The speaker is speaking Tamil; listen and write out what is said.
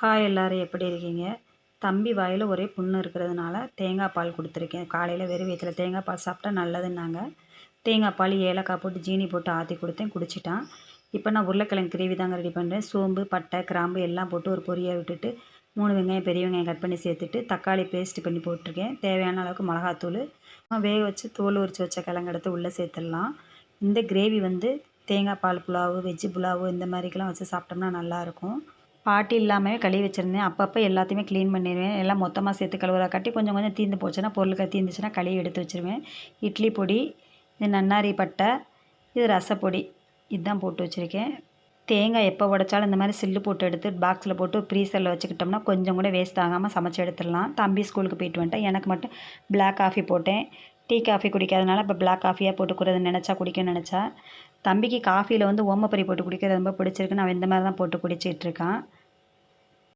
ஹாய் எல்லாரும் எப்படி இருக்கீங்க? தம்பி வாயில ஒரே புண்ணு இருக்கிறதுனால தேங்காய் பால் குடுத்துருக்கேன். காலையில வெறும் வயித்துல தேங்காய் பால் சாப்பிட்டா நல்லதுன்னாங்க. தேங்காய் பால், ஏலக்காய் போட்டு ஜீனி போட்டு ஆத்தி குடுத்தேன், குடிச்சிட்டான். இப்போ நான் உருளைக்கிழங்கு கிரேவி தாங்க ரெடி பண்ணுறேன். சோம்பு, பட்டை, கிராம்பு எல்லாம் போட்டு ஒரு பொரியா விட்டுட்டு 3 வெங்காயம், பெரிய வெங்காயம் கட் பண்ணி சேர்த்துட்டு தக்காளி பேஸ்ட் பண்ணி போட்டிருக்கேன். தேவையான அளவுக்கு மிளகாத்தூள், வேக வச்சு தோல் உரிச்சு வச்ச கிழங்கு எடுத்து உள்ளே சேர்த்துடலாம். இந்த கிரேவி வந்து தேங்காய் பால் புலாவு, வெஜ்ஜு புலாவு இந்த மாதிரிக்கெல்லாம் வச்சு சாப்பிட்டோம்னா நல்லாயிருக்கும். பாட்டி இல்லாமவே கழுவி வச்சுருந்தேன். அப்பப்போ எல்லாத்தையுமே க்ளீன் பண்ணிடுவேன். எல்லாம் மொத்தமாக சேர்த்து கழுவுறக்காட்டி கொஞ்சம் கொஞ்சம் தீர்ந்து போச்சுன்னா, பொருட்கள் தீர்ந்துச்சுன்னா கழுவி எடுத்து வச்சுருவேன். இட்லி பொடி, இது நன்னாரி பட்டை, இது ரசப்பொடி, இதுதான் போட்டு வச்சுருக்கேன். தேங்காய் எப்போ உடைச்சாலும் இந்த மாதிரி சில்லு போட்டு எடுத்து பாக்ஸில் போட்டு ஃப்ரீசரில் வச்சுக்கிட்டோம்னா கொஞ்சம் கூட வேஸ்ட் ஆகாமல் சமைச்சு எடுத்துடலாம். தம்பி ஸ்கூலுக்கு போயிட்டு வந்துட்டேன். எனக்கு மட்டும் பிளாக் காஃபி போட்டேன். டீ காஃபி குடிக்காதனால இப்போ பிளாக் காஃபியாக போட்டு குடிக்கிறதுன்னு நினச்சா குடிக்கணும்னு நினச்சா. தம்பிக்கு காஃபியில் வந்து ஓமப்பொடி போட்டு குடிக்கிறது ரொம்ப பிடிச்சிருக்குன்னு அவன் இந்த மாதிரி தான் போட்டு குடிச்சிட்ருக்கான்.